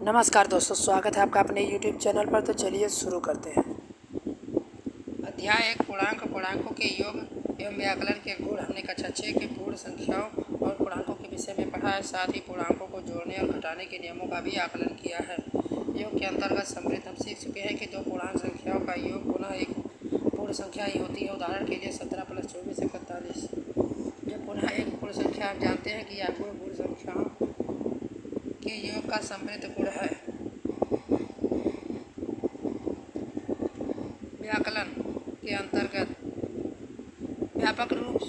नमस्कार दोस्तों, स्वागत है आपका अपने YouTube चैनल पर। तो चलिए शुरू करते हैं। अध्याय 1 पूर्णांकों के योग एवं व्याकरण के गुण। हमने कक्षा 6 के पूर्ण संख्याओं और पूर्णांकों के विषय में पढ़ा है। साथ ही पूर्णांकों को जोड़ने और घटाने के नियमों का भी आकलन किया है। योग के अंतर्गत समृद्ध हम सीख चुके हैं कि दो पूर्णांक संख्याओं का योग पुनः एक पूर्ण संख्या ही होती है। उदाहरण के लिए 17 + 24 = 41। जब पुनः एक पूर्ण संख्या आप जानते हैं कि यह गुण पूर्ण संख्याओं के योग का समृद्ध गुण है। व्याकलन के अंतर्गत व्यापक रूप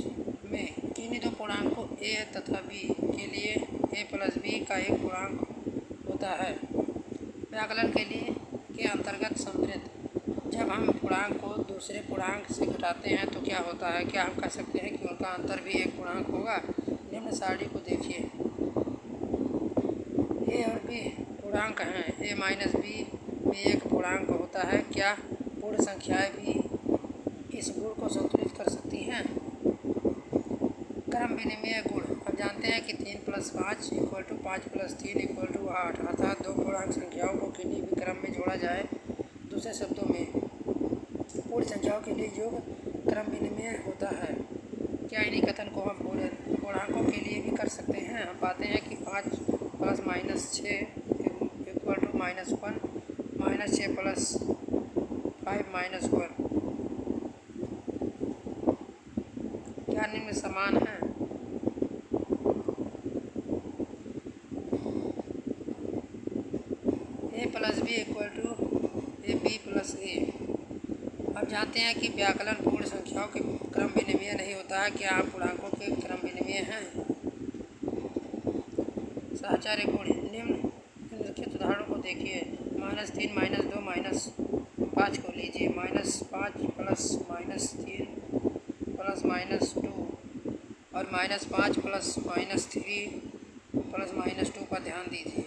में किन्हीं दो पूर्णांकों a तथा b के लिए a + b का एक पूर्णांक होता है। व्याकलन के अंतर्गत समृद्ध, जब हम पूर्णांक को दूसरे पूर्णांक से घटाते हैं तो क्या होता है? क्या हम कह सकते हैं कि उनका अंतर भी एक पूर्णांक होगा? निम्न सारणी को देखिए। a और b पूर्णांक हैं। a - b भी एक पूर्णांक होता है। क्या पूर्ण संख्याएं भी इस गुण को संतुलित कर सकती हैं? क्रम विनिमय गुण। अब जानते हैं कि 3 + 5 = 5 + 3 = 8, अर्थात दो पूर्णांक संख्याओं को किन्हीं भी क्रम में जोड़ा जाए। दूसरे शब्दों में पूर्ण संख्याओं के लिए योग क्रम विनिमय होता है। क्या इन्हीं कथन को हम पूर्णांकों के लिए भी कर सकते हैं? हम पाते हैं कि 5 + -6 = -1, -6 + 5 - 1 क्या निम्न समान है? a + b = ab + a। अब जानते हैं कि व्याकलन पूर्ण संख्याओं के क्रम विनिमय नहीं होता है। क्या आप पूर्णांकों के क्रम विनिमय हैं? साहचर्य गुण। निम्नलिखित उदाहरणों को देखिए। -3 - 2 - 5 को लीजिए। -5 + -3 + -2 और -5 + -3 + -2 पर ध्यान दीजिए।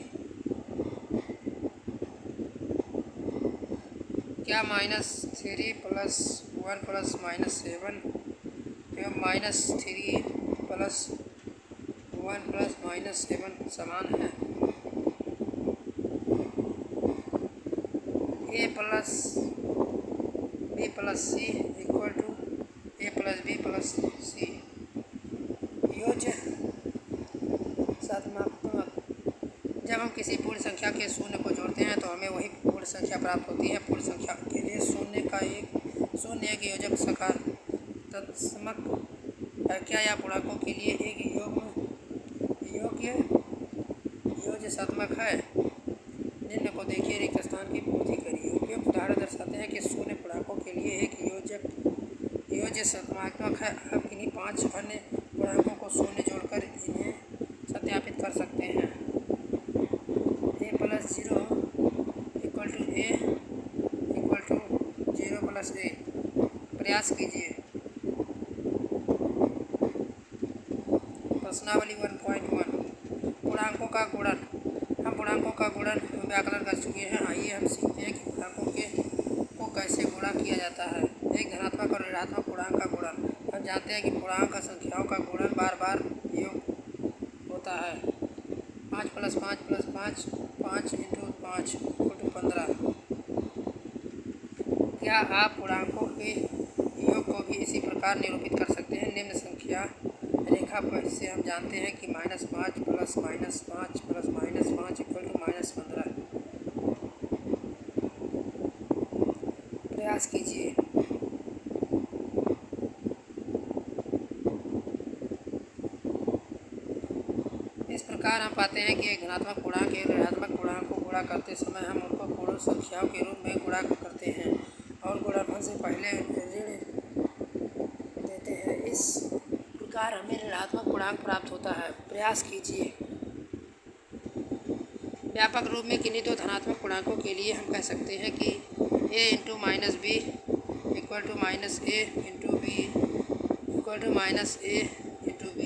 क्या -3 + 1 + -7 एवं -3 + 1 + -7 समान है? a + b + c = a + b + c। योज्य साधनात्मक। जब हम किसी पूर्ण संख्या के शून्य को जोड़ते हैं तो हमें वही पूर्ण संख्या प्राप्त होती है। पूर्ण संख्या के लिए शून्य एक योजक सकारात्मक है। क्या यह पूर्णांकों के लिए एक योज्य साधनात्मक है? निम्न को देखिए। रिक्त स्थान की पूर्ति करिए। उपयुक्त उदाहरण दर्शाते हैं कि शून्य पूर्णांकों के लिए एक योज्य सकारात्मक है। आप किन्हीं 5 अन्य पूर्णांकों को शून्य जोड़कर इन्हें सत्यापित कर सकते हैं। a + 0 = a = 0 + a। प्रयास कीजिए। प्रश्नावली 1.1 पूर्णांकों का गुणन। हम पूर्णांकों का गुणन व्याकरण कर चुके हैं। आइए हम सीखते हैं कि पूर्णांकों को कैसे गुणा किया जाता है। एक धनात्मक और ऋणात्मक पूर्णांक का गुणन। हम जानते हैं कि पूर्णांक संख्याओं का गुणन बार योग होता है। 5 + 5 + 5 5 × 5 = 15। क्या आप पूर्णांकों के योग को भी इसी प्रकार निरूपित कर सकते हैं? निम्न संख्या रेखा पर से हम जानते हैं कि -5 + -5 + -5 = -15। प्रयास कीजिए। इस प्रकार हम पाते हैं कि एक धनात्मक पूर्णांक एक ऋणात्मक पूर्णांक को गुणा करते समय हम उनको पूर्ण संख्याओं के रूप में गुणा करते हैं और गुणनफल से पहले ऋण देते हैं। इस प्रकार हमें ऋणात्मक पूर्णांक प्राप्त होता है। प्रयास कीजिए। व्यापक रूप में किन्हीं दो धनात्मक पूर्णांकों के लिए हम कह सकते हैं कि a × -b = -a × b = -a × b।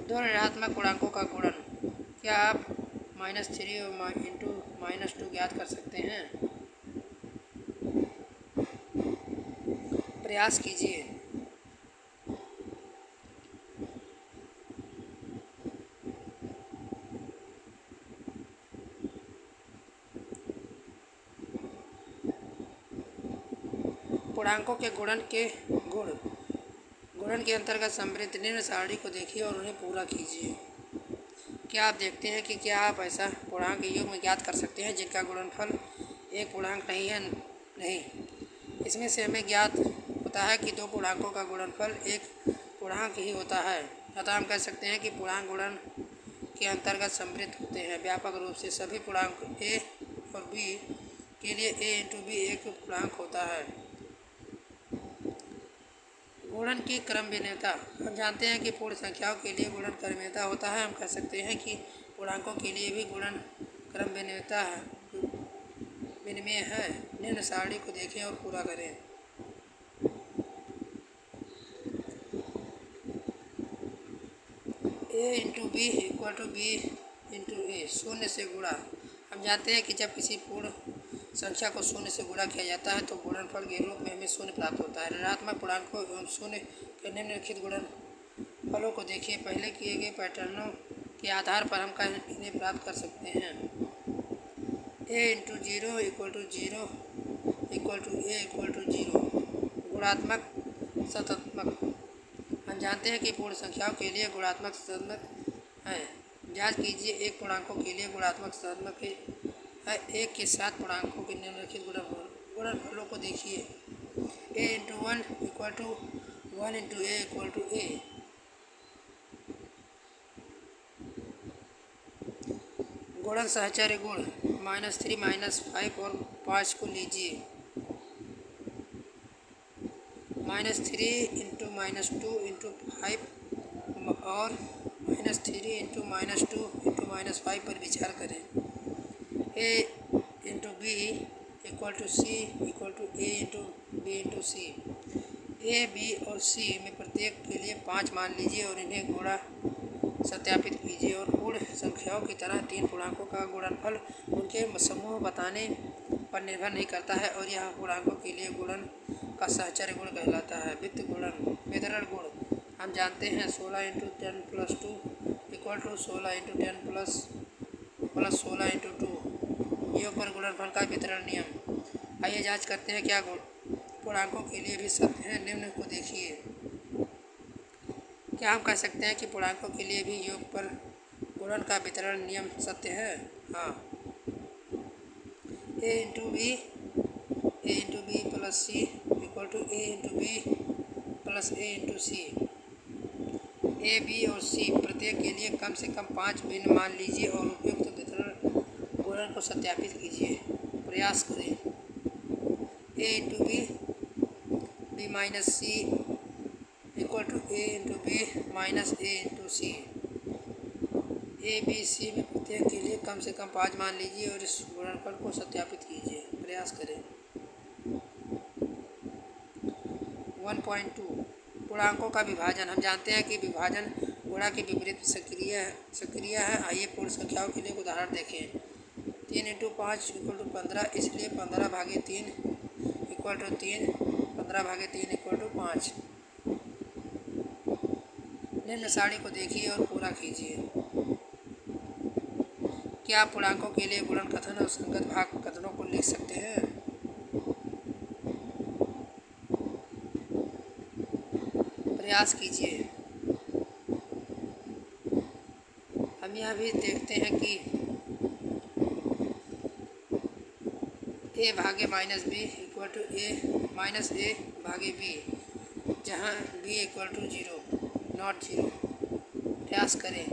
दो ऋणात्मक पूर्णांकों का गुणन। क्या आप -3 × -2 ज्ञात कर सकते हैं? प्रयास कीजिए। पूर्णांकों के गुणन के अंतर्गत समृद्ध निम्न सारणी को देखिए और उन्हें पूरा कीजिए। क्या आप देखते हैं कि क्या आप ऐसा पूर्णांक युग्म ज्ञात कर सकते हैं जिनका गुणनफल एक पूर्णांक नहीं है? नहीं। इसमें से हमें ज्ञात होता है कि दो पूर्णांकों का गुणनफल एक पूर्णांक ही होता है। अतः हम कह सकते हैं कि पूर्णांक गुणन के अंतर्गत समृद्ध होते हैं। व्यापक रूप से सभी पूर्णांक ए और बी के लिए a इंटू बी एक पूर्णांक होता है। गुणन की क्रमबद्धता। हम जानते हैं कि पूर्ण संख्याओं के लिए गुणन क्रमबद्धता होता है। हम कह सकते हैं कि पूर्णांकों के लिए भी गुणन क्रमबद्धता विनिमय है। निम्न सारणी को देखें और पूरा करें। a into B equal to b into a, शून्य से गुणा। हम जानते हैं कि जब किसी पूर्ण संख्या को शून्य से गुणा किया जाता है तो गुणनफल के रूप में हमें शून्य प्राप्त होता है। ऋणात्मक पूर्णांकों एवं शून्य के निम्नलिखित गुणनफलों को देखिए। पहले किए गए पैटर्नों के आधार पर हम इन्हें प्राप्त कर सकते हैं। a into zero equal to zero equal to A equal to zero. गुणात्मक सतत्मक। हम जानते हैं कि पूर्ण संख्याओं के लिए गुणात्मक सतत्मक है। जांच कीजिए एक पूर्णांकों के लिए गुणात्मक सतत्मक है। एक के साथ पूर्णांकों के निम्नलिखित गुणनफलों को देखिए। a into one equal to one into a equal to a. गुणन सहचर्य गुण -3 -5 और 5 को लीजिए। -3 इंटू -2 इंटू 5 और -3 इंटू -2 इंटू -5 पर विचार करें। a into B equal to C equal to A into B into C. A B और सी में प्रत्येक के लिए 5 मान लीजिए और इन्हें गुणा सत्यापित कीजिए। और पूर्ण संख्याओं की तरह तीन पूर्णांकों का गुणनफल उनके समूह बताने पर निर्भर नहीं करता है और यह पूर्णांकों के लिए गुणन का सहचर्य गुण कहलाता है। वितरण गुण। हम जानते हैं 16 into 10 plus 2 equal to 16 into 10 plus 16 into 2। योग पर गुणनफल का वितरण नियम। आइए जांच करते हैं क्या पूर्णांकों के लिए भी सत्य है। निम्न को देखिए। क्या हम कह सकते हैं कि पूर्णांकों के लिए भी योग पर गुणन का वितरण नियम सत्य है? हाँ। a into B plus C equal to a into B plus a into C. A B और सी प्रत्येक के लिए कम से कम 5 भिन्न मान लीजिए और उपयुक्त वितरण गुणन को सत्यापित कीजिए। प्रयास करें। a into B minus C equal to A into B minus A into C. A B C में प्रत्येक के लिए कम से कम 5 मान लीजिए और इस गुणनफल को सत्यापित कीजिए। प्रयास करें। 1.2 पूर्णांकों का विभाजन। हम जानते हैं कि विभाजन गुणा के विपरीत सक्रिय है। आइए पूर्ण संख्याओं के लिए उदाहरण देखें। 3 इंटू 5 इक्वल टू 15, इसलिए 15/3 इक्वल टू 3, 15/3 इक्वल टू 5। निम्न सारणी को देखिए और पूरा कीजिए। क्या आप पूर्णांकों के लिए गुणन कथन और संगत भाग कथनों को लिख सकते हैं? प्रयास कीजिए। हम यह भी देखते हैं कि a भागे minus b equal to a minus a भागे बी, जहाँ b इक्वल टू 0 नॉट 0। प्रयास करें।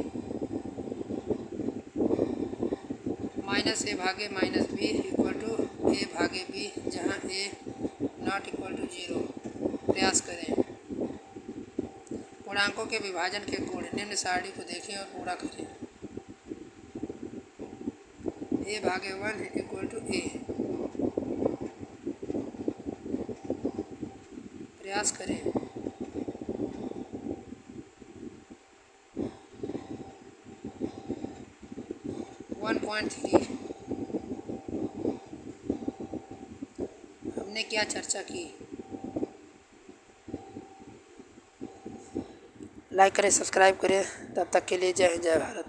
-a भागे माइनस बी इक्वल टू ए भागे बी, जहाँ a नॉट इक्वल टू 0। प्रयास करें। पूर्णांकों के विभाजन के गुण। निम्न सारणी को देखें और पूरा करें। a भागे 1 इक्वल टू a। प्रयास करें। हमने क्या चर्चा की? लाइक करें, सब्सक्राइब करें। तब तक के लिए जय हिंद, जय भारत।